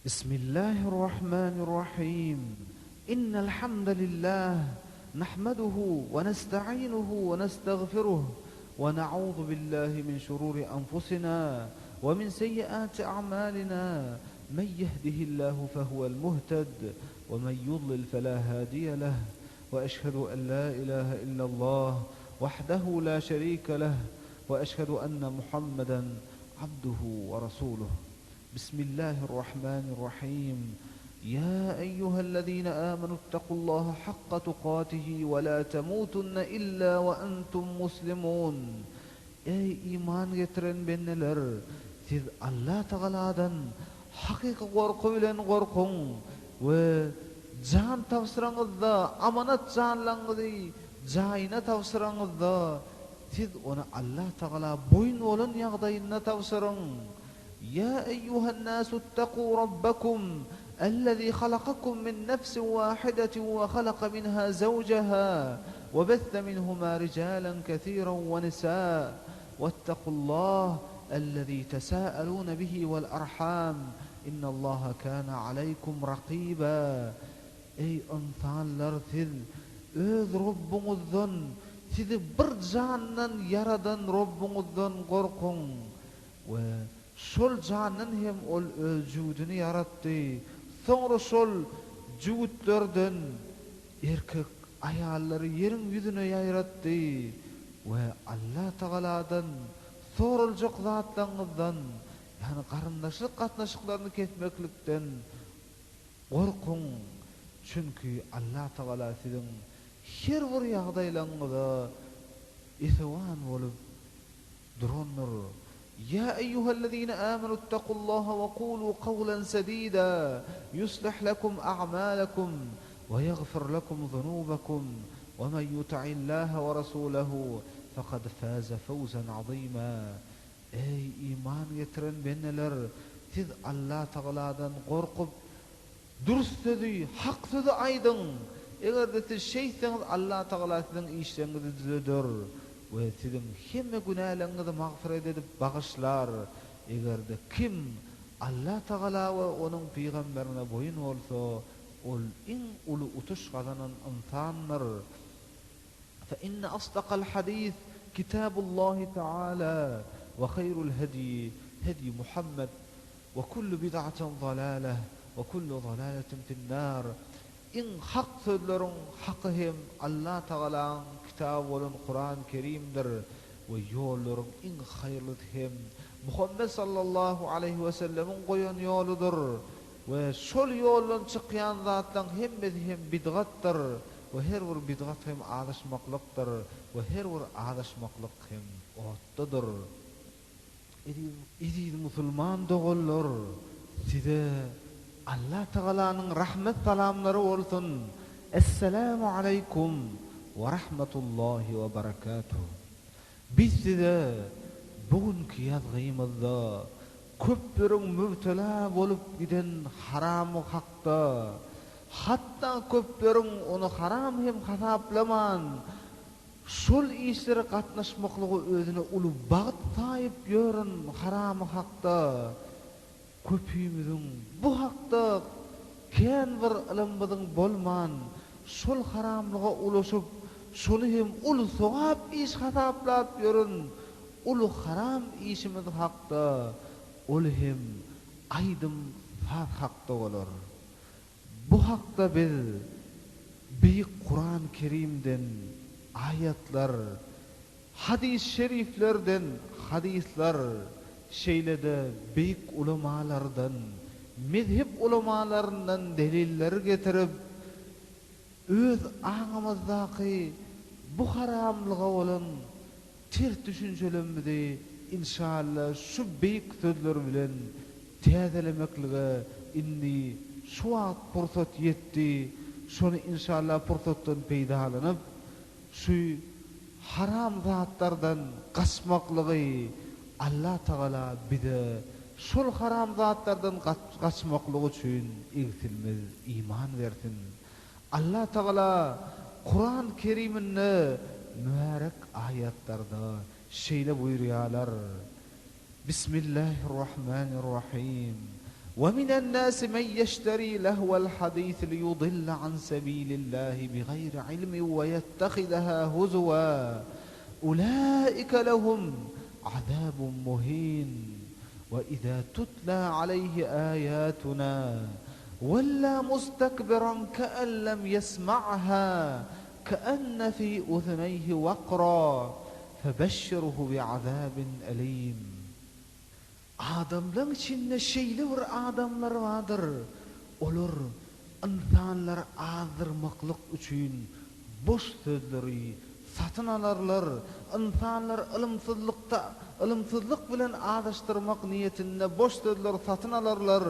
بسم الله الرحمن الرحيم. إن الحمد لله نحمده ونستعينه ونستغفره ونعوذ بالله من شرور أنفسنا ومن سيئات أعمالنا. من يهده الله فهو المهتد ومن يضلل فلا هادي له، وأشهد أن لا إله إلا الله وحده لا شريك له، وأشهد أن محمدا عبده ورسوله. بسم الله الرحمن الرحيم. يا أيها الذين آمنوا اتقوا الله حق تقاته ولا تموتن إلا وأنتم مسلمون. Ey iman getiren benneler, siz Allah Taala'dan hakiki korku bilen korkun ve can tavsıranızda, amanat canlanızı jayına tavsıranızda siz onu Allah Taala boyun olun yağdayına tavsırın. يا أيها الناس اتقوا ربكم الذي خلقكم من نفس واحدة وخلق منها زوجها وبث منهما رجالا كثيرا ونساء واتقوا الله الذي تساءلون به والأرحام إن الله كان عليكم رقيبا. Ey insanlar, siz öz Rabbinizden, sizi bir candan yaradan Rabbinizden korkun ve şol canın hem ol özüdünü yarattı. Sonra şol cüvütlerden erkek ayalları yerin yüzüne yayrattı. Ve Allah Taala'dan sorulacak zatlarınızdan, yani karındaşlık katnaşıklarını kesmeklikten korkun. Çünkü Allah Taala sizin her bir ýagdaýlaryňyza ihwan bolup duranlar. يا أيها الذين آمنوا اتقوا الله وقولوا قولا سديدا يصلح لكم أعمالكم ويغفر لكم ذنوبكم ومن يطع الله ورسوله فقد فاز فوزا عظيما. Ey iman getiren benneler, siz Allah Taala'dan korkup dürüst sözi, hak sözi aydın. Eger de siz şeyseniz Allah Taala sizin işlerinizi düzeldir ve sizin hemme günahlarınızı mağfiret edip bağışlar. Eger de kim Allah Taala ve onun peygamberine boyun olsa, ol en ulu utuş kazanan insanlar. Fe inne asdaqal hadis kitabullahi Taala ve hayrul hedi hedi Muhammed ve kullu bid'atin zalalah ve kullu zalalatin fi'n-nar. En hak sözlerin hakkı hem Allah Taala'nın kitabı olan Kur'an-ı Kerim'dir ve yolların en hayırlısı hem Muhammed sallallahu aleyhi ve sellemin koyan yoludur ve şol yoldan çıkan zatlan hem bid'attır ve her bir bid'at hem adaşmaklıktır ve her bir adaşmaklık hem ottadır. İdi Müslüman doğullar, size Allah Taala'nın rahmet salamları olsun. Esselamu aleykum ve rahmetullahi ve berekatuhu. Biz size bugünkü yazgymyzda köplerin mübtela bolup giden haramı hakda, hatta köplerin onu haram hem hasaplaman, şol işlere katnaşmaklygy özüne ulu bagyt taýyp ýören haramı hakda köpüýümizin bu hakda kän bir ilmimiziň bolman, şol haramlyga ulaşyp şonu hem ulu sowap iş hasaplap ýören ulu haram işimiz hakda ol hem aýdym hakda bolar. Bu hakda biz Büyük Kur'an-ı Kerim'den ayetler, hadis şeriflerden hadisler, şeylede büyük ulemalardan, mezhep ulemalarından deliller getirip öz aňymyzdaky bu haramlyga bolan ters düşüncelerimizi inşallah şu büyük sözler bilen täzelemeklige indi şu wagt pursat ýetdi. Şonu inşallah pursatdan peýdalanyp şu haram zatlardan gaçmaklygy Allah Taala bize şol haram zatlardan gaçmaklygy üçin egsilmez iman bersin. Allah Taala Kur'an-ı Kerim'inde mübarek ayetlarda şeýle buyurýarlar. Bismillahirrahmanirrahim. ومن الناس من يشتري لهو الحديث ليضل عن سبيل الله بغير علم ويتخذها هزوا أولئك لهم عذاب مهين وإذا تتلى عليه آياتنا ولى مستكبرا كأن لم يسمعها كأن في أذنيه وقرا فبشره بعذاب أليم. Adamların içinde şeyli bir adamlar vardır. Olur insanlar azdırmaklık üçün boş sözleri satın alırlar. İnsanlar ılımsızlık bilen adaştırmak niyetinde boş sözler satın alırlar.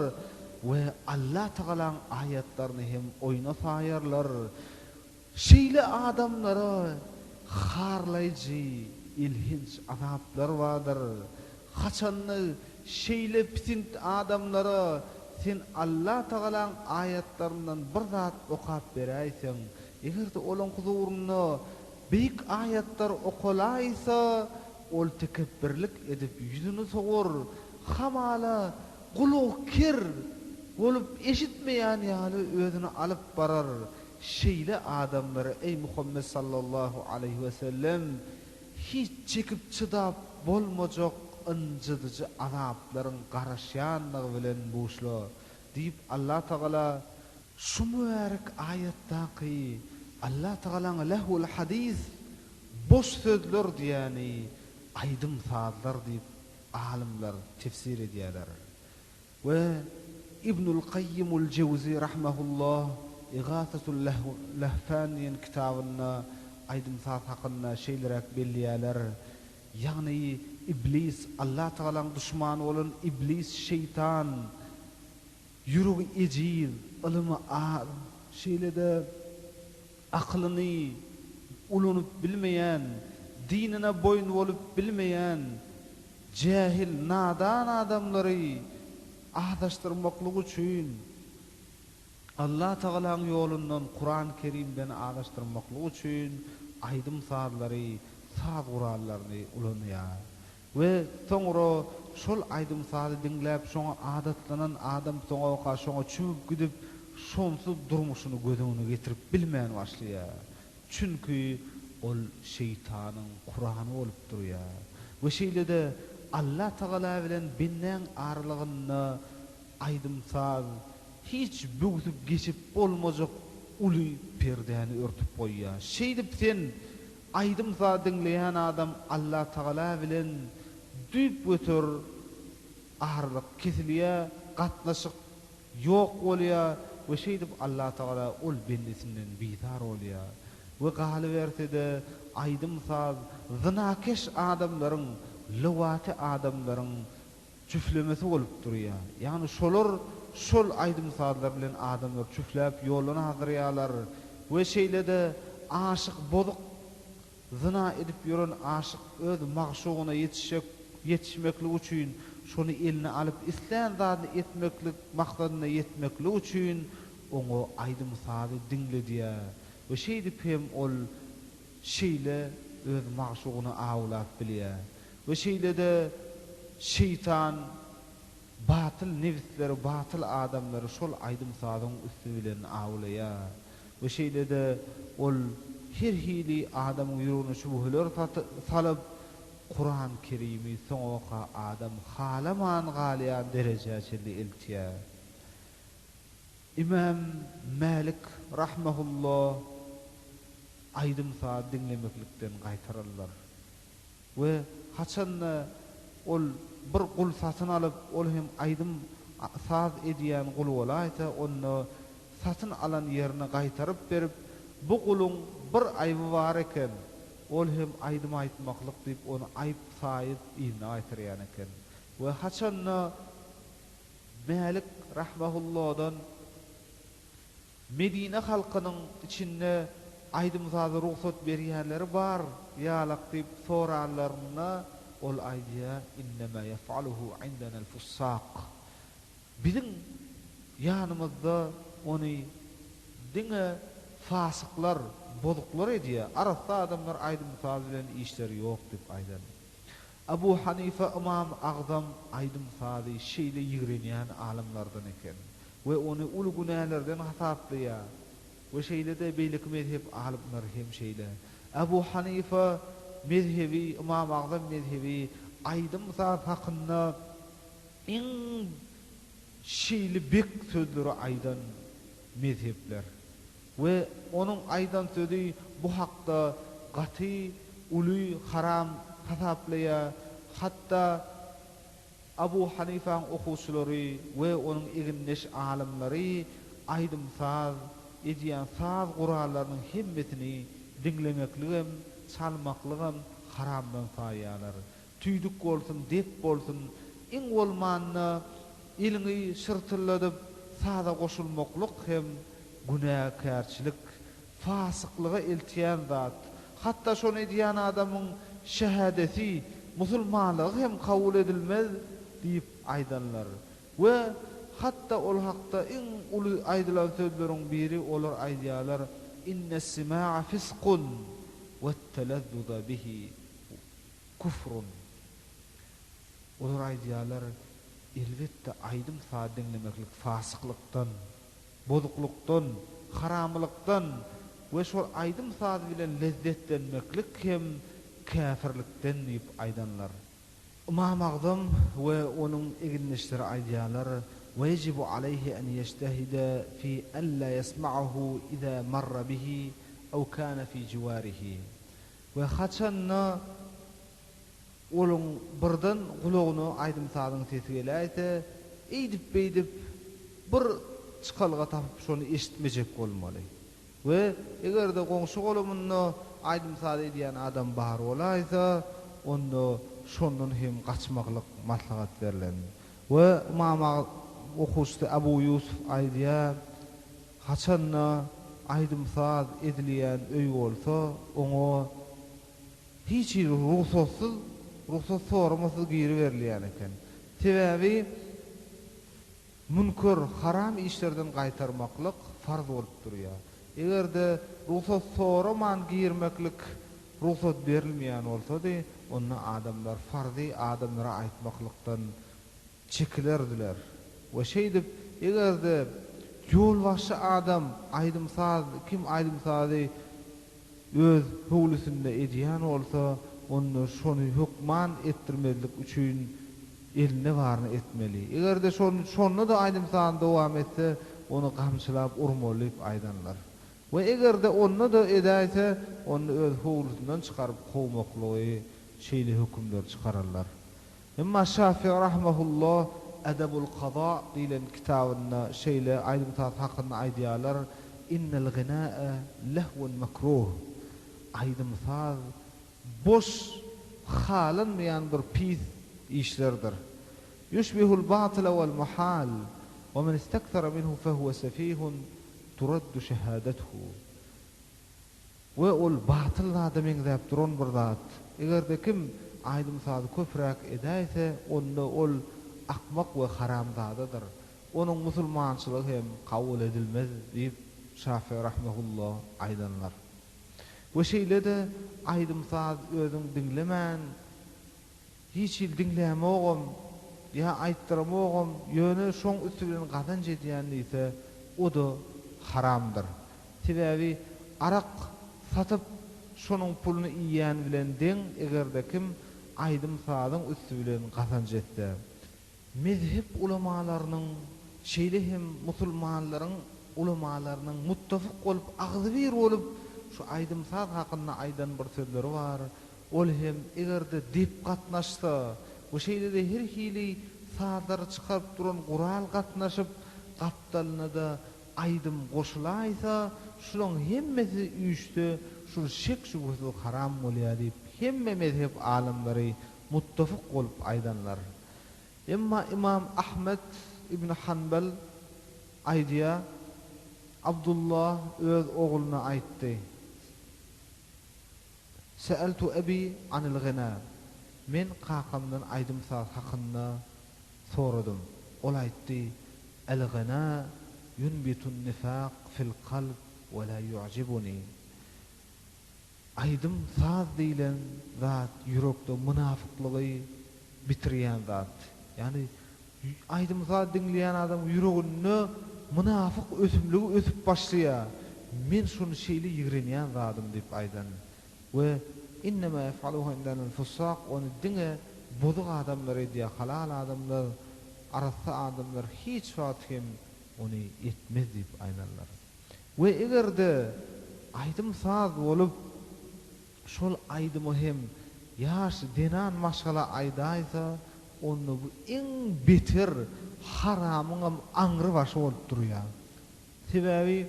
Ve Allah Teala'nın ayetlerini hem oyuna sayarlar. Şeyli adamlara harlayıcı, ilginç azaplar vardır. Haçanlı şeyle pitint adamlara sen Allah Teala'nın ayetlerinden bir zat okap beraysan, eğer de olan huzuruna büyük ayetler okulaysa, ol tekebbürlük edip yüzünü soğur, hamala kulukir olup eşitmeyen yani özünü alıp barar. Şeyle adamlara ey Muhammed sallallahu aleyhi ve sellem hiç çekip çıdap bolmacak ıncıdıcı azapların qarşıyanlığı bilen boşla deyip Allah Teala şu mübarek ayettaki Allah Teala'nın lehul hadis boş sözler diyani aydın saatlar deyip alimler tefsir ediyorlar. Ve İbnül Qayyimul Cevzi rahmehullah İgâthetul Lehfaniyen kitabına aydın saat hakkında şeyler belliyorlar. Yani iblis Allah Teala'nın düşmanı olan iblis şeytan yürü ecil ilmi şeyle de aklını ulunup bilmeyen dinine boyun olup bilmeyen cahil nadan adamları adaştırmaklık için Allah Teala'nın yolundan Kur'an-ı Kerim'den adaştırmaklık için aydın saatları saat kurallarını ulanıyor. Ve sonra şol aydın saati dinlep şoňa adatlanan adam soňa karşı şoňa çümüp gidip şonsuz durmuşunu gözüne getirip bilmeýän başlaýar. Çünkü ol şeytanın Kur'anı olup durýar. Ve şeýle de Allah Teala bilen binnen arlygyny aydın saat hiç bügütüp geçip bolmajak uly perdeni örtüp goýýar. Şeýdip sen aydın saat dinleýän adam Allah Teala bilen düp götür ağırlık kesilýär, gatnaşyk ýok bolýar we şeýdip Allah Teala ol bendisinden bizar bolýar. We galyberse aydym saz zynakeş adamlaryň, lewati adamlaryň çüflemesi bolup durýar. Ýani şol aydym sazlar bilen adamlar çüfläp ýoluna hazırýarlar. We şeýle de aşyk bolup zyna edip ýören aşyk öz magşugyna yetişmeklik üçin şonu eline alıp islen zadyny etmeklik maksadyna yetmeklik üçin oňa aydym sazy dinlediýär. We şeýdip hem ol şeýle öz magşugyny awlap bilýär. We şeýle de şeytan batyl nefsleri, batyl adamlary şol aydym sazyň üstü bilen awlaýar. We şeýle de ol her hili adamyň ýüregine şubuhlar salyp Kur'an-ı Kerim'i soňa adam halaman galyan derejäçili eltýär. İmam Malik rahmehullah aydym saat dinlemeklikden gaýtararlar. We haçanna ol bir gul satyn alyp ol hem aydym saat edýän gul bolaýsa onu satyn alan ýerine gaýtaryp berip bu gulun bir aýby bar eken ol hem aydym aýtmaklyk diýip onu aýp saýyp ýyna aýtyrýan eken. We haçanna Malik rahmehullahdan Medine halkynyň içinde aydym sazy ruhsat berýänleri bar ýalak diýip sorarlaryna ol aýdýar innema yef'aluhu indana al-fussaq. Bizim ýanymyzda onu diňe fasıklar, bozuklar ediyor. Arasda adamlar aydın sazy bilen işleri ýok diýip aýdan. Abu Hanife İmam Agdam aydym sady şeýle ýigrenýän alimlerden eken we onu ulu günälerden hasaplaýar. Ve şeýle de beýlik mezhep alimler hem şeýle. Abu Hanife mezhebi, İmam Agdam mezhebi aydym zat hakynda iň şeýle bek sözleri aýdan mezhepler. Ve onun aýdan sözi bu hakda gaty, uly, haram hasaplaýar. Hatta Abu Hanifa'ň okuwçylary we onun eginleş alimleri aýdym saz edýän saz guralarynyň hemmetini dinlemekligem, çalmaklygam haramdan saýýarlar. Tüýdük bolsun, dep bolsun, iň bolmanyny ilňi şyrtyladyp saza goşulmaklyk hem günäkärçilik, fasyklyga eltýän zat. Hatta şonu edýän adamyň şehadeti musulmanlygy hem kabul edilmez diýip aýdanlar. We hatta ol hakda iň uly aýdylan sözleriň biri olar aýdýarlar: "İnnes-sima'a fisqun we-t-telazzuza bihi kufrun." Olar aýdýarlar: "Elbetde aýdym saat dinlemeklik fasyklykdan, bozuklukdan, haramlykdan we şol aýdym saat bilen lezzetlenmeklik hem käfirlikden" diýip aýdanlar. İmam Agdam we onuň eginleşleri aýdýarlar: "Wajibu alayhi an yejtahida fi an la yasma'ahu idha marra bihi aw kana fi jiwarihi." We haçanna olun birden gulagyny aýdym sadyň sesi gelýärse, eýdip beýdip bir çykalga tapyp şonu eşitmejek bolmaly. We egerde goňşy golumyny aýdym sady edýän adam bar bolaysa, onda şondan hem gaçmaklyk maslahat berilen. We imam okuwçy Abu Yusuf aýdýar: "Haçanna aýdym sad edilýän öý bolsa, oňa hiç ruhsat sormasy giri berilýän eken. Sebäbi münker, haram işlerden gaýtarmaklyk farz bolup durýar. Egerde ruhsat soraman girmeklik ruhsat berilmeýän bolsady, onda adamlar farzy adamlara aýtmaklykdan çekilerdiler. We şeýdip egerde ýol başy adam aýdym saz, kim aýdym sazy öz howlusynda edýän bolsa, onu şonu hukman ettirmezlik üçin eline barny etmeli. Egerde şonu da aýdym sazy dowam etse, onu gamçylap urmaly diýip aýdanlar. We egerde onu da edäýse, onu öz howlusundan çykaryp gowmakly şeýle hükümler çykararlar. Emma Şafii rahmehullah Edebul Qada diýilen kitabynda şeýle aýdym sazy hakynda aýdýarlar: "Innel gina'a lahwun makruh." Aýdym saz boş halanmayan bir pis işlerdir. Yushbihul batila wal muhal ve men istakthara minhu fehuve sefihun turaddu şehadatuhu. Ve ol batyl adamyň däp duran bir zat. Egerde kim aýdym sazy köpräk edäýse, onda ol akmak we haramzadadyr. Onuň musulmançylygy hem kabul edilmez diýip Şafii rahmehullah aýdanlar. Bu şeýle de aýdym saz özüň dinlemän, hiç dinlämegem, ya aýtdyrmagam, ýöne şoň üstünden gazanç edýän ise o da haramdyr. Sebäbi arak satyp şonuň puluny iýýän bilen deň egerde kim aýdym sazyň üstünden gazanç etse. Mezhep ulamalarynyň şeýle hem musulmanlaryň ulamalarynyň muttafaq bolup agzy bir bolup şu aýdym saz hakynda aýdan bir sözleri bar. Ol hem egerde dip gatnaşsa, bu şeýle de her hili sazlar çykaryp duran gural gatnaşyp gapdalyna da aýdym goşulaysa, şularyň hemmesi üýçde şu şek şubhasy haram bolýar diýip hemme mezhep alimleri muttafaq bolup aýdanlar. Emma İmam Ahmed ibn Hanbal aýdýar, Abdullah öz oğluna aýtdy: "Sa'altu abi anil ghina." Men qakamdan aýdym saz hakynda soradym. Ol aýtdy: "El-ghina yunbitun nifaq fil qalb we la yu'jibuni." Aydym saz diýilen zat ýürekde münafyklygy bitirýän zat. Yani aydym saz dinleýän adam ýüreginde münafyk ösümligi ösüp başlaýar. Men şunu şeýle ýigrenýän zatym diýip aýdan. We innema yef'aluhu indanal fusaq onu diňe bozuk adamlar edýär, halal adamlar, arasy adamlar hiç wagt hem onu etmez diýip aýdanlar. We egerde aydym saz bolup şol aydymy hem ýaş denan maşgala aýdaýsa onu bu en beter haramyň aňry başı bolup durýar. Sebebi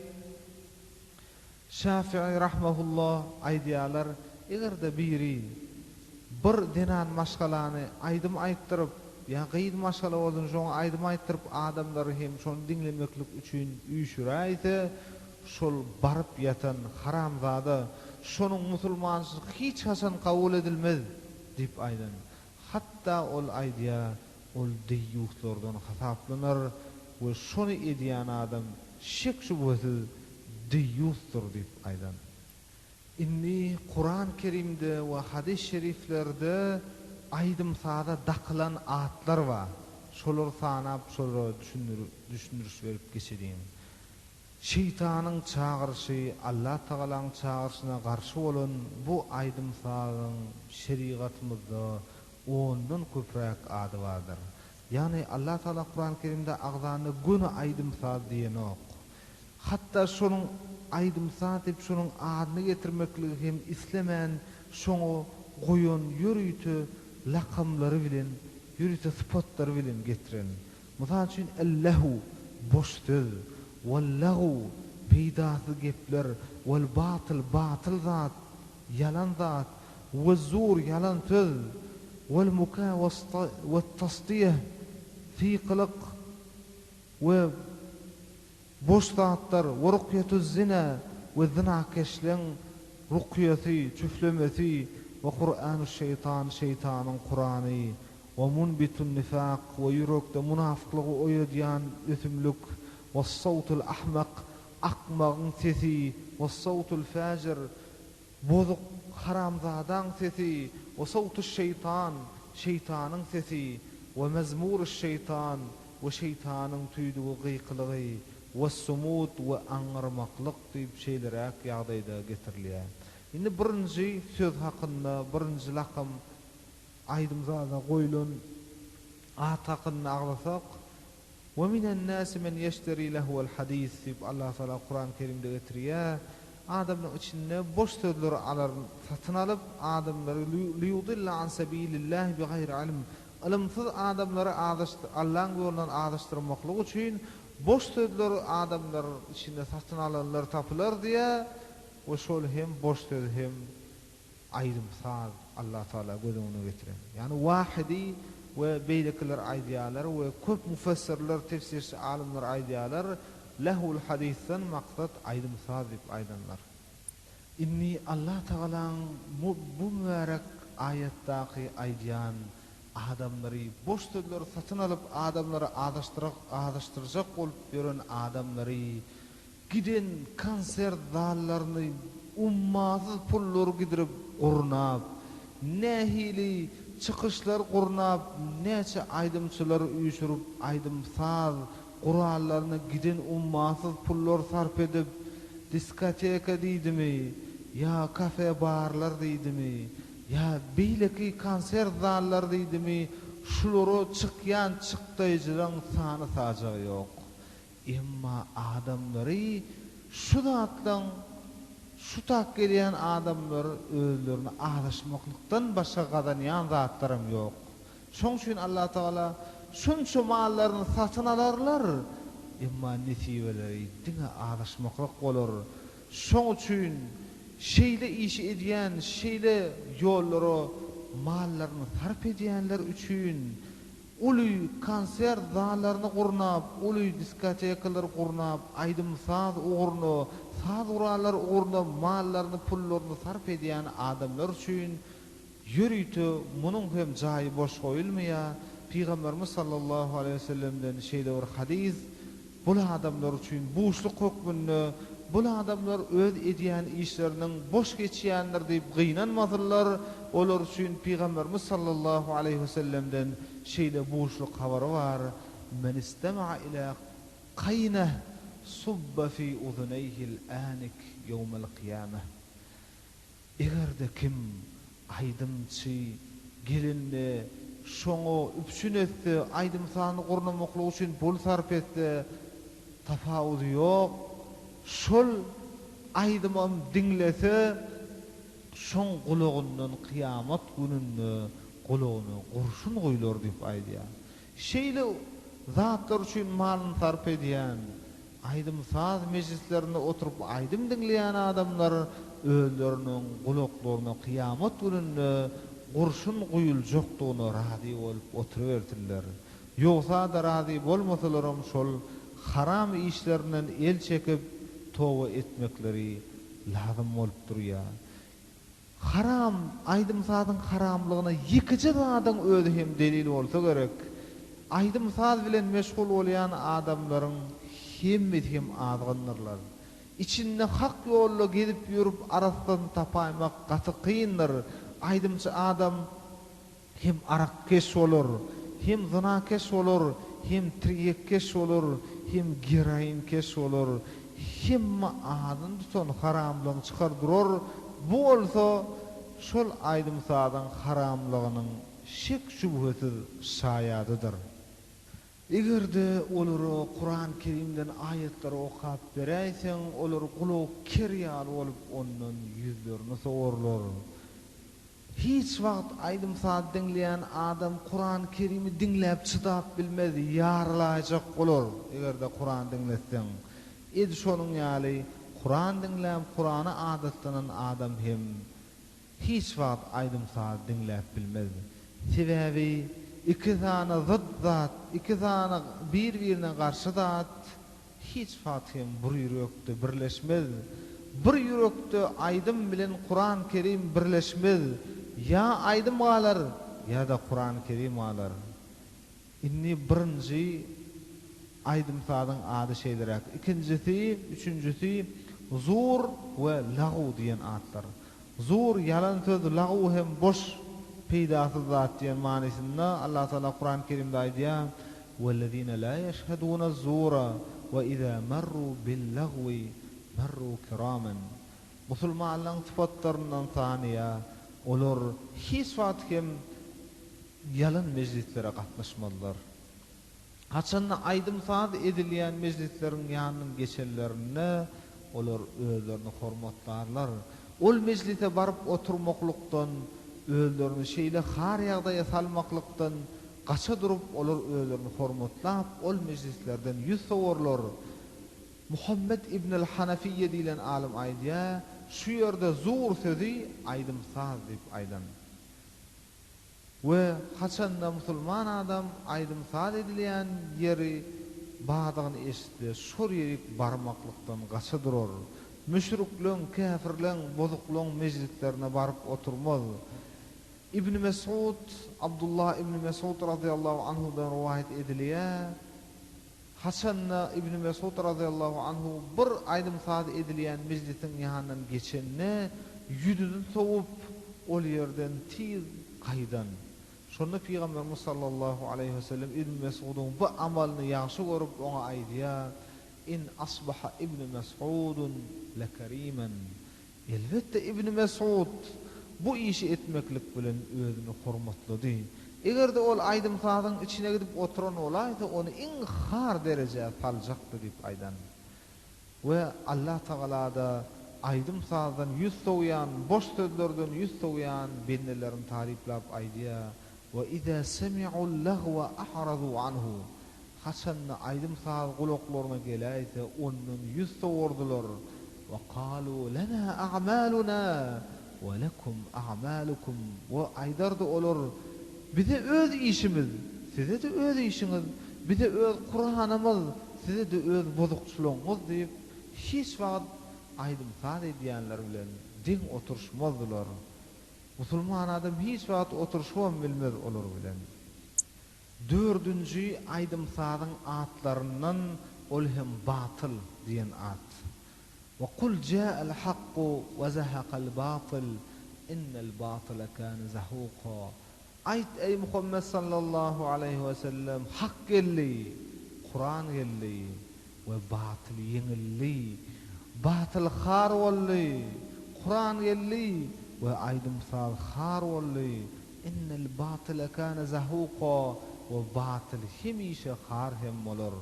Şafii rahmehullah aýdýarlar, egerde biri bir denan maşgalany aydym aýtdyryp, ýa gyd maşgala bolsun şoň aydym aýtdyryp adamlary hem şonu dinlemeklik üçin üýşüräýse, şol baryp ýatan haram zada şonuň musulmançylyk hiç hasan kabul edilmez diýip aýdan. Hatta ol aýdýar, ol diýýüklerden hasaplanar we şonu edýän adam şek şubhasy diýýükdir diýip aýdan. Inni Kur'an-ı Kerimde we hadis şeriflerde aýdym sada daklan atlar var. Şolar sanap, şolara düşündürüş berip geçirýän. Şeytanyň çağırşy, Allah Taala'nın çağırşyna garşy bolan bu aýdym sadyň şeriatymyzda ondan köpräk ady bardyr. Yani Allah Taala Kur'an-ı Kerimde agzany güni aýdym sad diýen ok. Hatta şonuň aýdym sad diýip şonuň adyny getirmekligi hem islemen şoňa goýan ýürüýti lakamlary bilen, ýürüýti sıfatlary bilen getiren. Mysal üçin Allahu boş söz, wallahu beýdasy gepler, wal batyl zat, yalan zat, we zur yalan söz, wal muka we tasdiyah fiqlyk we boş zatlar, we ruqyatuz zina we zinakeşliň ruqyaty, çüflemesi we Kur'an-ı şeytanyň Kur'any we munbitun nifaq we ýürekde munafyklygy oýadýan ösümlük we sawtul ahmaq akmagyň sesi we sawtul fajir bozuk haramzadaň sesi we sawtuş şeytanyň sesi we mezmuruş şeytan we şeytanyň tüýdügi gıýkylygy we sumut we aňyrmaklyk diýip şeýleräk ýagdaýda getirilýär. Indi birinji söz hakynda, birinji lakam aýdym zada goýulan at hakynda aglasak, ve minen nasi men yeşteri lehu'l hadis diýip Allah Taala Kur'an-ı Kerimde getirýär. Adamlaryň içinde boş sözleri alar, satyn alyp adamlary liyudilla an sabilillah bighayri ilm. Ilmsiz adamlary Allah'ın ýolundan adaşdyrmaklyk üçin boş sözleri adamlar içinde satyn alanlar tapylar diye o şol hem boş söz hem aýdym saz Allah Taala gözüňe getiren. Yani wahidi we beýlekiler aýdýarlar we köp mufassirler, tefsirçi alimler aýdýarlar, lehul hadisden maksat aýdym saz diýip aýdanlar. Inni Allah Taala'nın bu mübarek ayetdagi aýdýan adamlary boş sözler satyn alyp adamlary adaşdyrjak bolup ýören adamlary giden kanser dallaryny ummasyz pullar gidirip gurnap, nähili çykyşlar gurnap, näçe aýdymçylar üýşürip aýdym saz gurallaryny giden ummasyz pullar sarp edip diskoteka diýdimi, ya kafe barlar diýdimi, ya beýleki kanser dallar diýdimi, şulary çykýan çykdaýjylaryň sany sajagy ýok. Emma adamlary şu zatdan şu tak gelýän adamlar özlerini adaşmaklykdan başga gadanýan zatlarym ýok. Şoň üçin Allah Taala şunça mallaryny satyn alarlar, emma nesibeleri diňe adaşmaklyk bolar. Şoň üçin şeýle iş edýän, şeýle ýollary mallaryny sarp edýänler üçin uly kanser zallaryny gurnap, uly diskotekalary gurnap, aýdym saz ugurny, saz urallar ugurny mallaryny, pullaryny sarp edýän adamlar üçin ýürüýti munyň hem jaýy boş goýulmaýar. Peygamberimiz sallallahu aleyhi ve sellem'den şeýle bir hadis bul adamlar üçin boşluk hukmunu, bul adamlar öz edýän işleriniň boş geçýändir diýip gynanmadylar. Olar üçin Peýgamberimiz sallallahu aleyhi ve sellemden şeýle boşluk habary bar. Men istema'a ila qayna subba fi udhunayhi'l anik yawmal qiyamah. Egerde kim aydymçy gelinde şoňa üpsün etdi, aydymsany gurnamaklyk üçin pul sarp etdi, tafawudy ýok. Şol aydymam dinlese, şoň gulagundan kıyamat gününde gulagyny gurşun goýlar diýip aýdýar. Şeýle zatlar üçin malyny sarp edýän, aydymsaz mejlislerinde oturup aydym dinleýän adamlar özleriniň gulaklaryna kıyamat gününde gurşun goýuljokdygyna rady bolup oturuverdiler. Ýogsa da rady bolmasalaram şol haram işlerinden el çekip towa etmekleri lazım bolup durýar. Haram, aydymsazyň haramlygyna ýekiji adam özi hem delil bolsa gerek. Aydymsaz bilen meşgul bolýan adamlaryň hemmeti azgynlarlar. İçinde hak ýolda gidip ýürüp arasdan tapaýmak gaty kyndyr. Aydymçy adam hem arakkeş bolar, hem zinakeş bolar, hem triyekkeş bolar, hem geroinkeş bolar. Hemme adyny tutan haramlygyny çykardyrar. Bu bolsa şol aydymsazyň haramlygynyň şek şübhesiz şaýadydyr. Egerde olary Kur'an-ı Kerimden ayetler okap beräýseň, olar gulak kerýär bolup ondan ýüzlerini sowurlar. Hiç wagt aydymsaz dinleýän adam Kur'an-ı Kerim'i dinläp çydap bilmedi, ýarylajak bolar. Egerde Kur'an dinleseň, edi şonuň ýaly Kur'an dinläp Kur'any adatlanan adam hem hiç wagt aydymsaz dinläp bilmedi. Sebäbi iki tane zıt zat, iki tane birbirine karşı zat hiç fatihim bir yürekte birleşmez. Bir yürekte aydym bilen Kur'an-ı Kerim birleşmez. Ya aydym galar ya da Kur'an-ı Kerim galar. Inni birinci aydymsazyň ady şeýleräk. İkincisi, üçüncüsi zur we lagu diýen atlar. Zur yalan söz, lagu hem boş peýdasy zat diýen manysynda Allah Taala Kur'an-ı Kerimde aýdýar: "Wellezine la yeşheduna az-zura ve iza marru bil-lagwi marru kiraman." Musulmanlaryň syfatlarynyň tanyya olar hiç wagt hem yalan mejlislere gatnaşmadylar. Haçanda aydymsaz edilýän mejlisleriň ýanyny geçenlerine olar özlerini hormatlarlar. Ol mejlise baryp oturmaklykdan, özlerini şeýle har ýagdaýa salmaklykdan gaça durup olar özlerini hormatlap ol mejlislerden ýüz sowurlar. Muhammed ibn al-Hanafiyye diýilen alim aýdýar, şu ýerde zur sözi aydymsaz diýip aýdan. We haçanda musulman adam aydymsaz edilýän ýeri badygyny eşitdi, şol ýeri barmaklykdan gaça durar. Müşrikliň, käfirliň, bozuklyň mejlislerine baryp oturmaz. İbn Mes'ud, Abdullah ibn Mes'ud radıyallahu anhudan rivayet edilýär. Hasanna ibn Mes'ud radıyallahu anhu bir aydymsaz edilýän mejlisiň ýanyndan geçenne ýüdüni sowup ol ýerden tiz gaýdan. Şonda Peýgamberimiz sallallahu aleyhi ve sellem ibn Mes'ud'un bu amalyny ýaşy görüp oňa aýdýar: "In asbaha ibn Mes'udun lekariman." Elbetde ibn Mes'ud bu işi etmeklik bilen özüni hormatlady. Egerde ol aydymsazyň içine gidip oturan olaýsa, onu iň har derejä saljakdy diýip aýdan. We Allah Taala da aydymsazdan ýüz sowýan, boş sözlerden ýüz sowýan bendelerini taryplap aýdýar: "Ve iza sami'ul lahwa ahrazu anhu." Hasanna aydymsaz gulaklaryna geläýse, ondan ýüz sowurdylar. "Ve qalu lana a'maluna ve lekum a'malukum." Ve aýdardy olar: "Bize öz işimiz, size de öz işiniz, bize öz Kur'anymyz, size de öz bozukçylygyňyz" diýip hiç wagt aydymsaz edýänler bilen diň oturşmazdylar. Musulman adam hiç wagt oturşmam bilmez olar bilen. Dördüncü aydymsazyň atlaryndan ol hem batıl diyen at. Ve kul ja'al haqqu ve zahaqal batil innel batila kana zahuqa. Ayt ey Muhammed sallallahu aleyhi ve sellem, hak gelli, Kur'an gelli ve batıl yengilli. Batıl khar bolli, Kur'an gelli ve aydym sal khar bolli. İnnel batila kana zahuqa ve batıl hemişe khar hem bolar.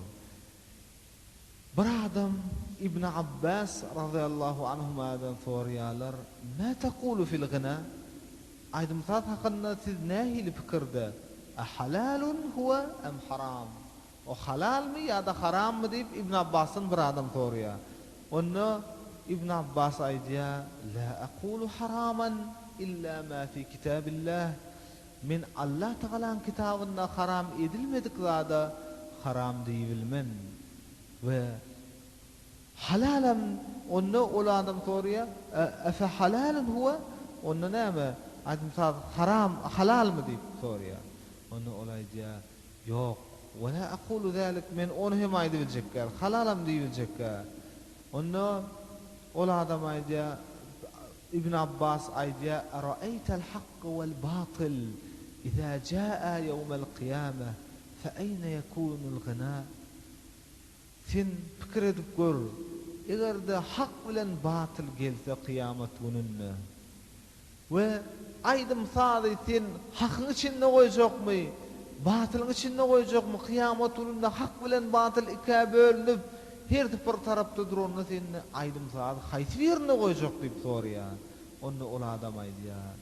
Bir adam İbn Abbas radıyallahu anhuma'dan soruyorlar, "Ma taqulu fil gina?" Aydym sal hakynda siz nähili pikirde? Halalun huwa am haram? O halal mi ya da haram mı deyip İbn Abbas'ın bir adam soruyor. Onu İbn Abbas aýdýar, "La aqulu haraman illa ma fi kitabillah." Min Allah Taala'nın kitabynda haram edilmedik zada haram diýilmen. Ve halalam onu ol adam soruyor, "Afa halalun huwa?" Onu näme? Aýdym haram halal mı diýip soruyor. Onu olaýdýar, "Ýok, we la aqulu zalik." Men onu hem aýdyjekler, halalam diýiljekler. Onu ol adam aýdýar, İbn Abbas aýdýar, "Ra'aytal haqq wal batil iza jaa yawmal qiyamah fa ayna yakunul ghina?" Sen pikir edip gör, egerde hak bilen batil gelse kıyamet gününde we aýdym sady sen hakyň içinde goýjakmy, batylyň içinde goýjakmy, kıyamet gününde hak bilen batyl iki bölünip her bir tarapda duranda sen aýdym sady haýsy ýerine goýjak diýip soraýar. Onu ol adam aýdýar,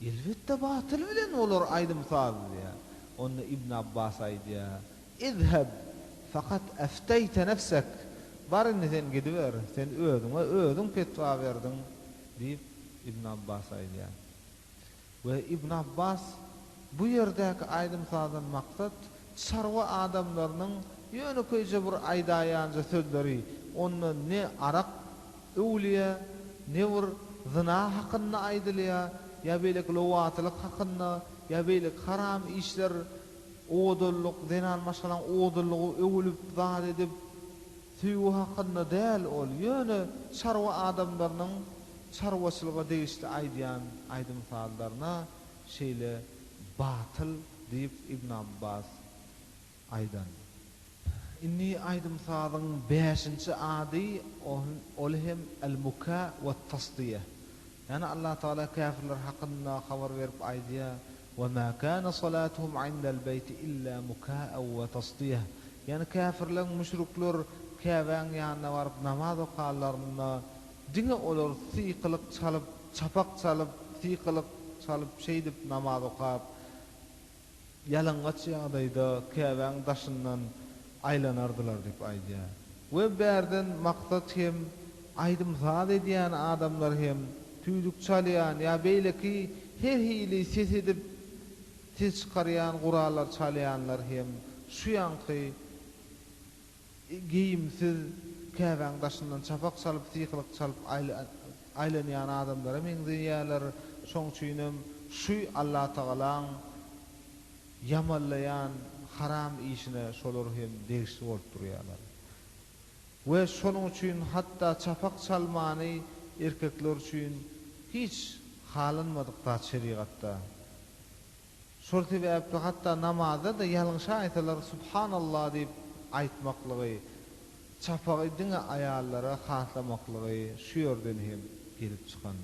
"Elbetde batyl bilen bolar aýdym sady" diýär. Onu İbn Abbas aýdýar, "İzhab fakat aftayta nafsak." Barynny sen gidiber, sen özüň petwa berdiň diýip İbn Abbas aýdýar. Ve İbn Abbas bu ýerdäki aýdym sadan maksat sarwa adamlarynyň ýöne köýje bir aýdaýança sözleri, onu ne arak öwliýe, ne bir zina hakynda aýdylýar, ya beýlek lowatlyk hakynda, ya beýlek haram işler, odulluk, zenan maşalan odullugy öwlüp zat edip süýü hakynda däl ol. Ýöne sarwa adamlarynyň sarwaçylyga degişli aýdýan aýdym saatlaryna şeýle batyl diýip İbn Abbas aýdan. Inni aýdym sadyň 5-nji ady ol hem el-muka we tasdiye. Yani Allah Taala kafirler hakynda habar berip aýdýar, "Wa ma kana salatuhum 'indal beýti illa mukaa'a we tasdiye." Yani kafirler, müşrikler Käbäň ýanyna baryp namaz okanlaryna diňe olar sykylyk çalyp, çapak çalyp, sykylyk çalyp şeýdip namaz okap, ýalňaç ýagdaýda Käbäň daşyndan aýlanardylar diýip aýdýar. We berden maksat hem aýdym zat edýän adamlar hem tüýdük çalýan ýa beýleki her hili ses edip ses çykarýan guralar çalýanlar hem şu ýanky giyimsiz Käbäň daşyndan çapak çalyp, sykylyk çalyp aýlanýan adamlara meňzeýärler. Şoň üçin şu Allah Taalaň ýamallaýan haram işine şolar hem degişli bolup durýarlar. We şonuň üçin hatda çapak çalmany erkekler üçin hiç halynmadyk da şeriatda. Şol sebäpli hatda namazda da ýalňyş aýtalar subhanallah diýip aýtmaklygy, çapagy diňe aýallara haslamaklygy şu ýerden hem gelip çykan.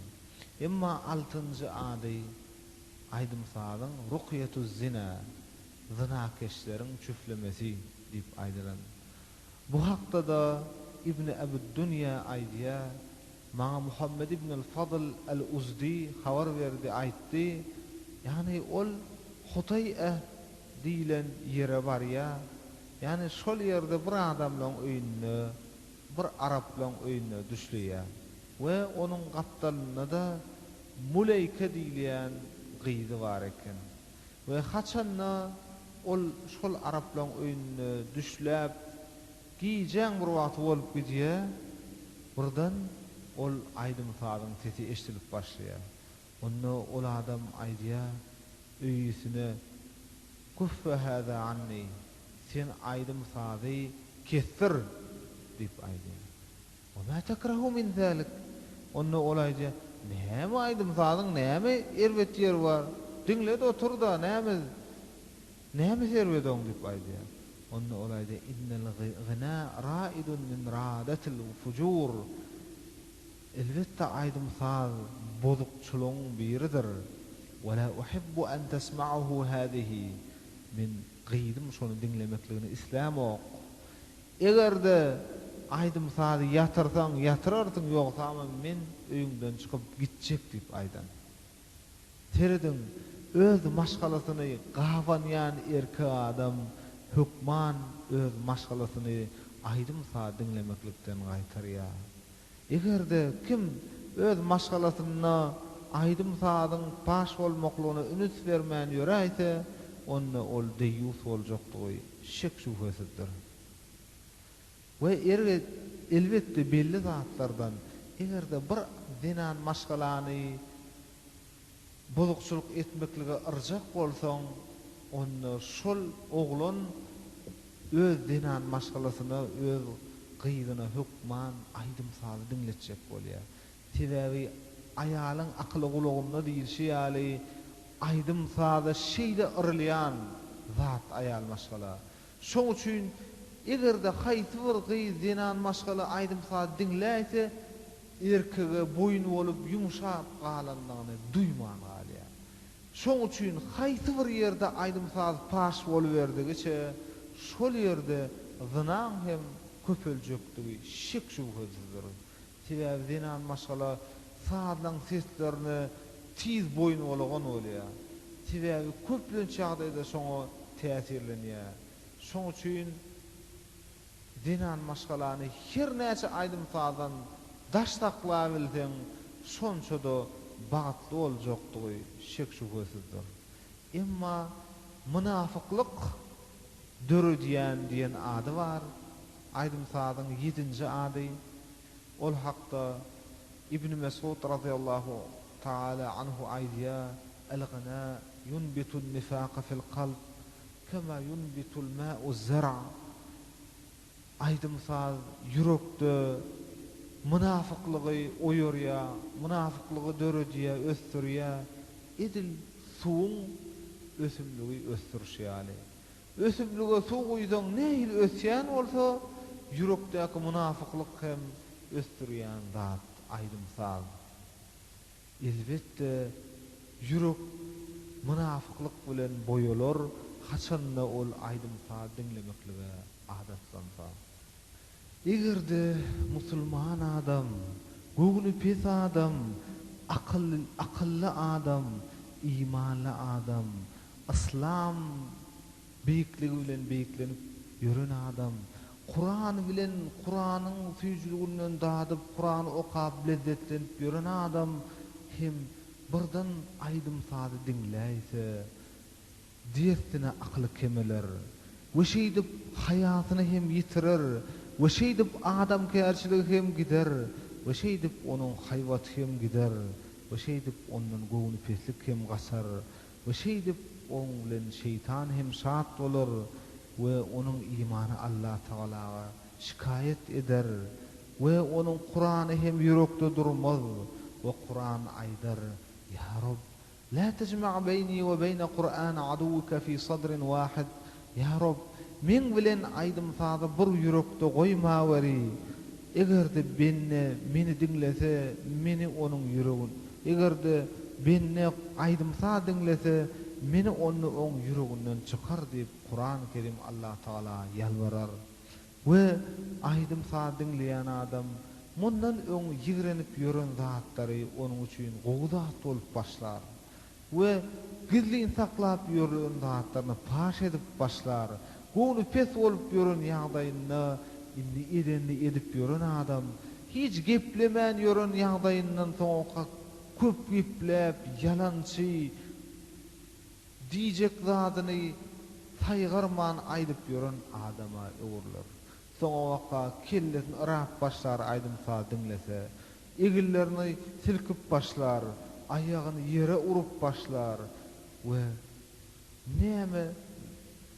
Emma 6-njy ady aýdym sadyň ruqyatuz zina, zina keşleriň çüflemesi diýip aýdylan. Bu hakda da İbn Abi Dunya aýdýar, "Maňa Muhammed ibn al-Fadl al-Uzdi habar berdi, aýtdy, yani ol Hutay'a diýilen ýere barýar. Yani şol ýerde bir adamlaň öýüne, bir Araplaň öýüne düşlýär. We onuň gapdalyna da Muleyke diýilen gyzy bar eken. We haçanna ol şol Araplaň öýüne düşläp giýjäň bir wagt bolup gidýär. Burdan ol aýdym sadyň sesi eşdilip başlaýar. Onu ol adam aýdýar öýüsine, "Kuffa hada anni." Sen aýdym sady kestir, dip aýdy. "Wa ma takrahu min zalik?" Onda olayja, "Näme aýdym zadyň, näme erwet yer bar? Diňlede otur da näme serwedоň?" dip aýdy. Onda olayja, "Innal ghina ra'idun min ra'datil fujur." Elbette aýdym saz bozukçuluň biridir. "Wa la uhibbu an tasma'ahu hadihi." Min gıýdym şonu diňlemekligini islam ok. Egerde aýdym sady ýatyrsaň ýatyrarsyň, ýogsa men öýüňden çykyp gitjek dip aýdan. Teredin öz maşgalasyny gawanýan erke adam hukman öz maşgalasyny aýdym sady diňlemeklikden gaýtarýar. Egerde kim öz maşgalasyna aýdym sadyň paş bolmaklygyna üns bermän ýöräýse, onda ol deýus boljakdygy şek şüphesizdir. Ve elbette belli zatlardan egerde bir dinan maşgalany bozukçuluk etmeklige yrjak bolsaň, onda şol oglun öz dinan maşgalasyna öz gıydyna hukman aýdym sady diňletjek bolýar. Sebäbi aýalyň akly gulagynda diýilşi ýaly aýdym sady şeýle yrlýan zat aýal maşgala. Şoň üçin egerde haýsy bir gyzynan maşgala aýdym sady diňläýse, erkege boyun bolup yumşap galandygyny duýman galýar. Şoň üçin haýsy bir ýerde aýdym sady paş boluberdigiçe, şol ýerde zynan hem köpeljekdigi şek şüphesizdir. Sebäbi dinan maşgala sadyň seslerini tiz boyun bolagan bolýar. Sebäbi köplen çagdaýda şoňa täsirlenýär. Şoň üçin dinan maşgalany her näçe aýdym sadan daş taklabildiň, şonça da bagatly boljakdygy şek şüphesizdir. Emma münafıklyk dörü diýen ady bar. Aýdym sadyň 7-nji ady. Ol hakda İbn Mesud radıyallahu taala anhu aýdýar: "El-gina yunbitu an-nifaqa fil qalb kema yunbitu al-ma'u az-zar'a." Aýdym saz ýürekde münafıklygy oýurýar, münafıklygy dörediýär, ösdürýär. Edil suwuň ösümligi ösdürşýäli. Ösümlige suw goýsaň näil ösýän bolsa, ýürekdäki münafıklyk hem ösdürýän zat aýdym saz. Elbette ýürek münafıklyk bilen boýular, haçanda ol aýdym saz diňlemeklige adatlansa. Egerde musulman adam, göwni pes adam, akylly adam, imanly adam, İslam beýikligi bilen beýiklenip ýören adam, Kur'an bilen Kur'anyň süýjüliginden dadyp Kur'any okap lezzetlenip ýören adam hem birden aýdym sady diňläýse, diýetine akly kemeler, we şeýdip hayatyny hem ýitirir, we şeýdip adam kärçiligi hem gider, we şeýdip onuň haýwaty hem gider, we şeýdip ondan göwni peslik hem gasar, we şeýdip oň bilen şeytan hem şat bolar we onuň imany Allah Taala şikayet eder we onuň Kur'any hem ýürekde durmaz we Kur'an aýdar: "Ya Rabb, la tajma' beyni we beyne Kur'an aduwka fi sadrin wahid." Ya Rabb, men bilen aýdym sady bir ýürekde goýma beri. Egerde meni diňlese, meni onuň ýüregin. Egerde benne aýdym sady diňlese, meni onuň ýüreginden çykar diýip Kur'an-ı Kerim Allah Taala ýalbarar. We aýdym sady diňleýän adam mundan öň ýigrenip ýören zatlary onuň üçin gowdat bolup başlar. We gizlin saklap ýören zatlaryny paş edip başlar. Göwni pes bolup ýören ýagdaýynda indi edip ýören adam hiç geplemän ýören ýagdaýyndan soňka köp geplep ýalançy diýjek zadyny taýgarman aýdyp ýören adama öwürler. Soňa waka kellesini ırap başlar aýdym sady diňlese, egillerini silkip başlar, aýagyny ýere urup başlar we näme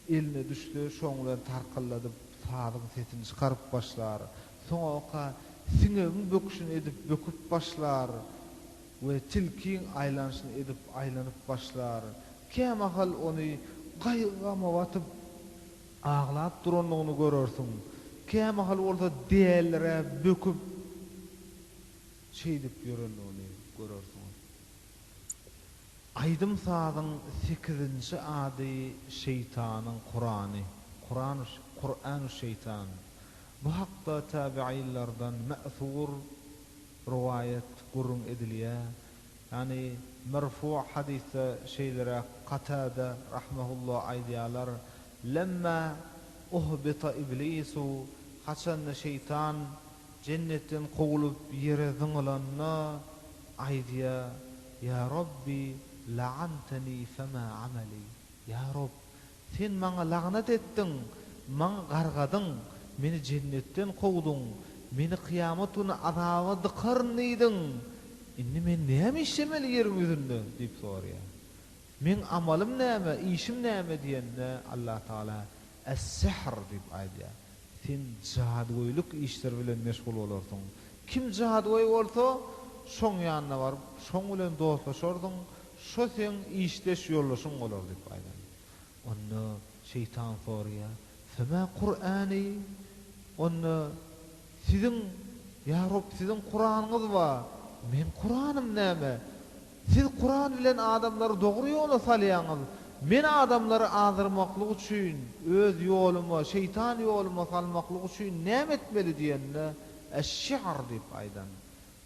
eline düşdi şoňla tarkalladyp sadyň sesini çykaryp başlar. soňa siňegiň böküşini edip böküp başlar we tilkiň aýlanyşyny edip aýlanyp başlar. Kämahal ony gaýgama watyp ağlap duranlygyny görersiň. Kämahal bolsa diýerlere böküp şeýdip ýörenligini görersiň. Aýdym sadyň 8-nji ady şeytanyň Qur'any. Qur'an şeytan. Bu hakda tabi'inlerden ma'thur rivayet gurrun edilýär. Yani merfu hadise şeylere Qatada rahmehullah aýdýarlar. Lemma uhbita iblisu haçan şeytan cennetten kovulup yere dıngılanna aýdýar: "Ya Rabbi la'antani fema amali." Ya Rabb, sen maňa laňat etdiň, maňa gargadyň, meni cennetten kovduň, meni kıyamatuna azaba dıkarnydyň. Indi men näme işlemeli ýerim ýüzünde diýip soraýar. Men amalym näme, işim näme diýende Allah Taala es-sihr diýip aýdýar. Sen jadygoýluk işler bilen meşgul bolarsyň. Kim jadygoý bolsa, şoň ýanyna baryp, şoň bilen dostlaşardyň, şo sen işleş ýollaşyň bolar diýip aýdýar. Onda şeytan soraýar: "Fema Qur'ani?" Onda sizin ya Rabb sizin Kur'an'ınız var. Men Kur'an'ım näme? Siz Kur'an bilen adamları dogry ýola salýaňyz. Men adamları azdyrmaklyk üçin, öz ýoluma, şeytan ýoluma salmaklyk üçin näme etmeli diýende eş-şi'r diýip aýdan.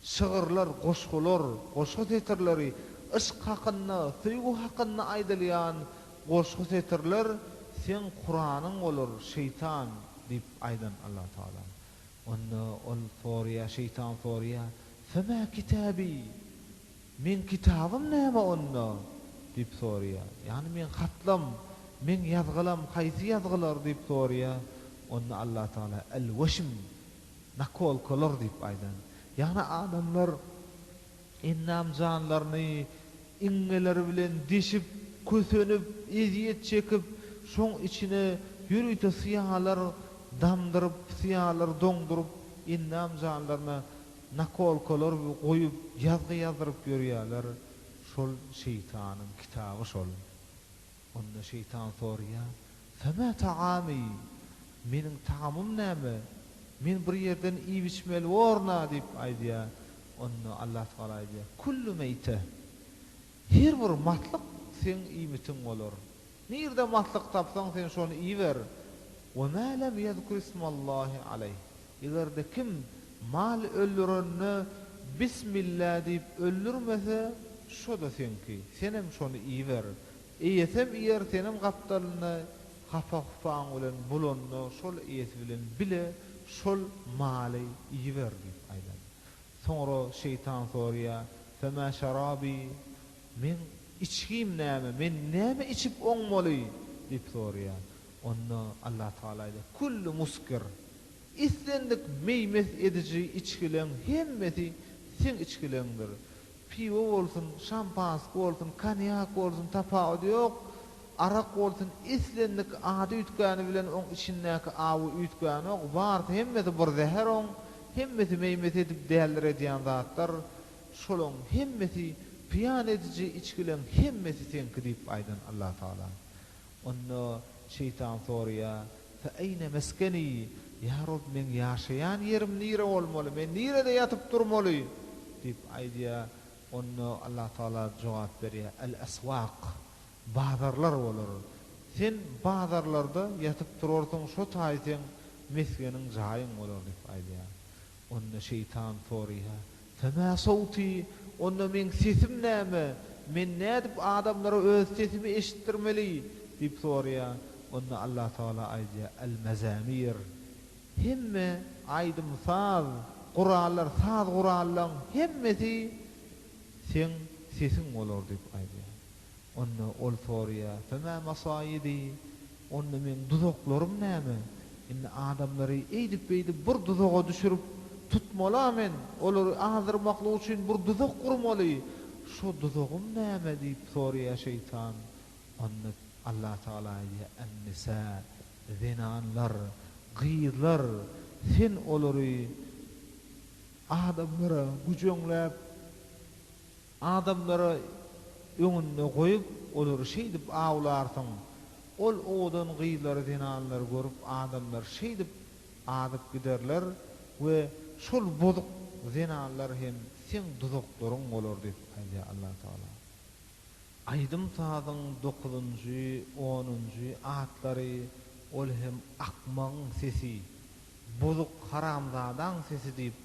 Şygyrlar, goşgular, goşgu tetirleri, ışk hakynda, süýgü hakynda aýdylýan goşgu tetirler sen Kur'anyň bolar, şeytan diýip aýdan Allah Taala. Onda ol soraýar, şeytan soraýar: "Fema kitabi?" Men kitabym näme onda? diýip soraýar. Yani men hatlam, men ýazgylam, haýsy ýazgylar diýip soraýar. Onda Allah Taala el-washm nakol kolor diýip aýdan. Yani adamlar innam janlaryny iňgeleri bilen dişip, kösönüp, eziyet çekip, şoň içine ýürüýte syýalar damdyryp, syýalar doňdurup, innam janlaryna nakol kolor goýup, ýazgy ýazdyryp ýörýärler. Şol şeytanyň kitaby şol. Onda şeytan soraýar: "Fema ta'ami?" Meniň taamym näme? Men bir ýerden iýip içmeli worna diýip aýdýar. Onda Allah Taala aýdýar: "Kullu meyte." Her bir matlyk sen iýmitiň bolar. Nirde matlyk tapsaň sen şonu iýber. "Wa ma lam yadhkur ismallahi alayh." Egerde kim mal öldürenni bismillah diýip öldürmese, şo da senki. Senem şonu iýber. Eýesem iýer senem gapdalyny hafa-hufaň bilen bulanny şol eýesi bilen bile şol maly iýber diýip aýdan. Soňra şeytan soraýar: "Fema şarabi?" Men içkim näme? Men näme içip oňmaly diýip soraýar. Onda Allah Taala aýdýar: "Kullu muskir." İslendik meýmes edici içkilen hemmeti sen içkilendir. Piwo bolsun, şampansk bolsun, konyak bolsun, tapaut ýok. Arak bolsun, islendik ady ütgäni bilen oň içindäki awy ütgäni ýok. Bar hemmeti bir zäher oň, hemmeti meýmes edip däller edýän zatlar. Şolon hemmeti piyan edici içkilen hemmeti senki diýip aýdan Allah Taala. Onda şeytan soraýar: "Fa aýna maskani?" Ya Rabb, men ýaşaýan ýerim nire bolmaly? Men nirede ýatyp durmaly? diýip aýdýar. Onda Allah Taala jogap berýär: "El-aswaq." Bazarlar bolar. Sen bazarlarda ýatyp durarsyň, şo taýsyň meskeniň jaýyň bolar diýip aýdýar. Onda şeytan soraýar: "Fema sawti?" Onda men sesim näme? Men nädip adamlara öz sesimi eşitdirmeli diýip soraýar. Onda Allah Taala aýdýar: "El-mazamir." Hemme aýdym saz, Qur'anlar, saz Qur'anlaryň hemmesi sen sesin bolar diýip aýdýar. Onda ol soraýar: "Fema masayidi?" Onda men duzoklarym näme? Indi adamlary eýdip-eýdip bir duzoga düşürüp tutmaly men. Olary azdyrmaklyk üçin bir duzok gurmaly. Şo duzogum näme diýip soraýar şeytan. Onda Allah Taala aýdýar: "En-nisa." Zinanlar, gyýlar, sen olary adamlara güjöňläp adamlara öňüne goýup olary şeýdip awlarsyň. Ol odan gyýlary denanlar görüp adamlar şeýdip adyp giderler we şol bozuk zenanlar hem sen duzaklaryň bolar diýip aýdy Allah Taala. Aýdym sadyň 9-njy, 10-njy atlary ol hem akmaň sesi, bozuk haramzadaň sesi diýip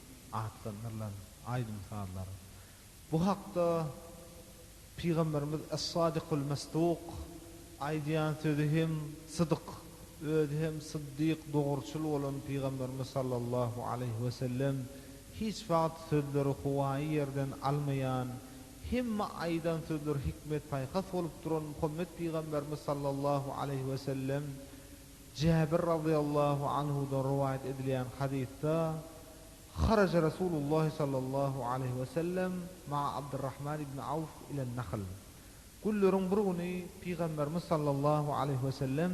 atlanyrlar. Aýdym sadlar. Bu hakda Peygamberimiz Es-Sadiqul Masduq aýdýan sözi hem sıdyk, özü hem siddiq dogurçul bolan Peygamberimiz sallallahu aleyhi we sellem hiç wagt sözleri huwaý ýerden almaýan, hemme aýdan sözler hikmet paýkas bolup duran Muhammed Peygamberimiz sallallahu aleyhi we sellem Jabir radıyallahu anhudan rivayet edilen hadisde خرج رسول الله صلى الله عليه وسلم مع عبد الرحمن بن عوف إلى النخل. Kullaryn bir güni Peygamberimiz sallallahu aleyhi ve sellem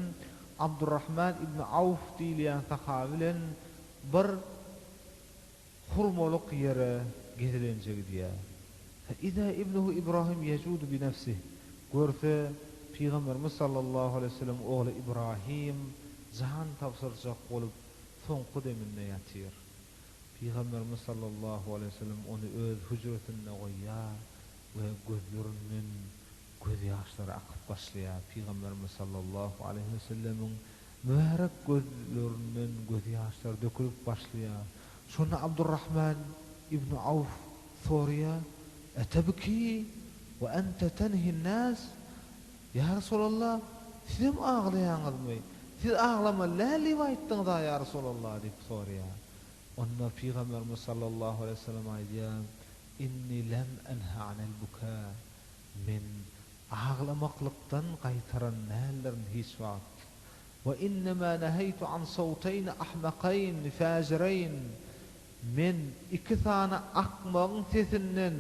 Abdurrahman ibn Auf diýilen sahabi bilen bir hurmalyk ýere gidilenje gidýär. Iza ibnuhu İbrahim yejudu bi nafsihi. Görse Peygamberimiz sallallahu aleyhi ve sellem oğlu İbrahim can tapsyrjak bolup soňky deminde ýatyr. Peygamberimiz sallallahu aleyhi ve sellem onu öz hücretine goýýar we gözlerinden göz ýaşlary akyp başlaýar. Peygamberimiz sallallahu aleyhi ve sellemin mübarek gözlerinden göz ýaşlary dökülüp başlaýar. Şonu Abdurrahman ibn Auf soraýar: "Atabki ve ente tenhi an-nas?" Ya Resulallah, siz ağlaýaňyzmy? Siz ağlama läli waýtdyňyz ya Resulallah diýip soraýar. Onda Peygamberimiz sallallahu aleyhi ve sellem aýdýar: "Inni lam anha anil buka." Men ağlamaklıktan qaytaran nälerin hiç wagt. Ve innema nahaytu an sawtayn ahmaqayn fajirayn. Men iki tane akmaň sesinden,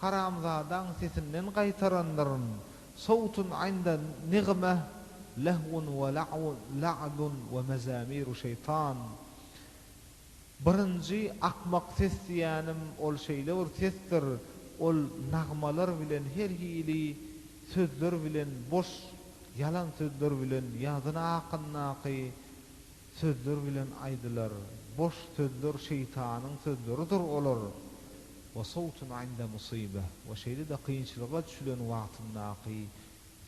haramzadaň sesinden qaytaranlarym. Sawtun 'inda nighma lahwun ve la'dun ve mazamiru şeytan. Birinji akmak ses diýänim ol şeýler sesdir. Ol nagmalar bilen her hili sözler bilen boş yalan sözler bilen ýazyna akynnaky sözler bilen aýdylar. Boş sözler şeytanyň sözleridir olar. Wa sawtun 'inda musiba wa şeýle de kynçylyga düşülen wagtyndaky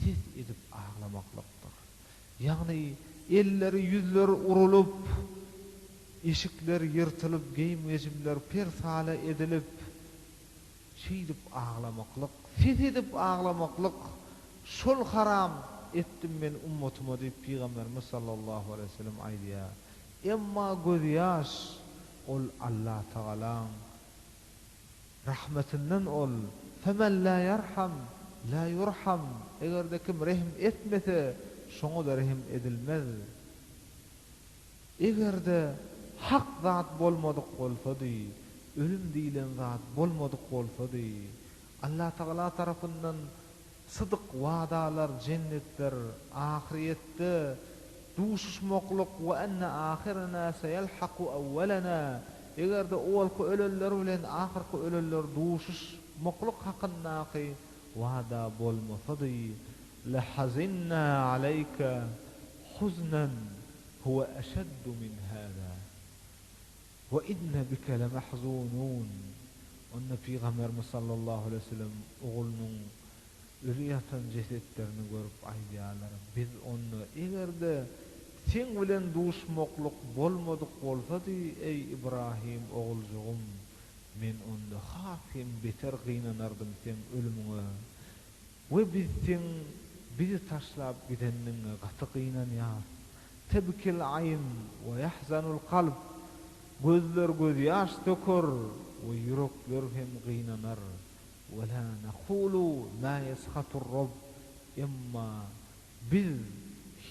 ses edip ağlamaklykdyr. Ýagny elleri yüzleri urulup eşikler yırtılıp geyim ejimler persala edilip şeýdip ağlamaklyk, ses edip ağlamaklyk şol haram etdim men ummatyma diýip Peygamberimiz sallallahu aleyhi ve sellem aýdýar. Emma göz ýaş ol Allah Taalaň rahmetinden ol. Femen la yarham la yurham. Egerde kim rehm etmese şoňa da rehm edilmez. Egerde hak zat bolmadyk bolsady, ölüm diýilen zat bolmadyk bolsady, Allah Taala tarapyndan sıdyk wadalar, jennetler, ahiretde duşuşmakluk we enne ahirena sayalhaqu awwalana. Egerde owalky ölenler bilen ahirki ölenler duşuşmakluk hakyndaky wada bolmasady, la hazinna alayka huznan huwa ashaddu min hada. Ve inne bike lemahzunun. Onda Peygamberimiz sallallahu aleyhi ve sellem oğlunun üriyatan cesetlerini görüp aýdýarlar: "Biz onu egerde sen bilen duşmakluk bolmadyk bolsady ey İbrahim oğulcuğum, men onda hafim beter gynanardym sen ölümüňe. We biz sen bizi taşlap gidenniňe gaty gynanýar. Tebkil ayn we yahzanul qalb." Gözler göz ýaş döker we yürekler hem gıynanar. Ve la naqulu ma yashatur Rabb. Emma biz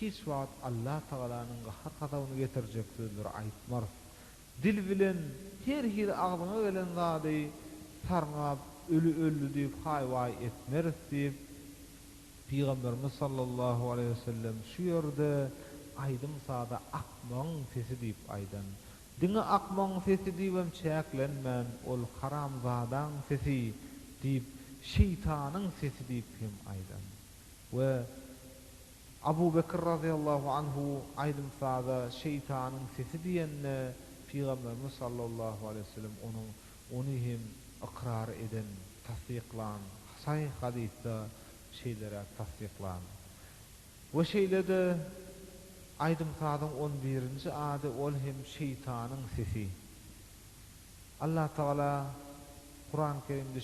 hiç wagt Allah Taalanyň hakatawyny getirjek sözler aýtmar. Dil bilen her hili aglyna gelen zady tarňap ölü diýip haýway etmer diýip Peygamberimiz sallallahu aleyhi ve sellem şu ýerde aýdym sada akmaň sesi diýip aýdan. Diňe akmaň sesi diýmem çäklenmän, ol haram zadan sesi diýip şeytanyň sesi diýip hem aýdan. We Abu Bekir radıyallahu anhu aýdym sada şeytanyň sesi diýenne Peygamberimiz sallallahu aleyhi ve sellem onu hem ikrar eden, tasdiklan, sahih hadisde şeylere tasdiklan. We şeýlede aýdym sadyň 11-nji ady ol hem şeytanyň sesi. Allah Taala Kur'an-ı Kerimde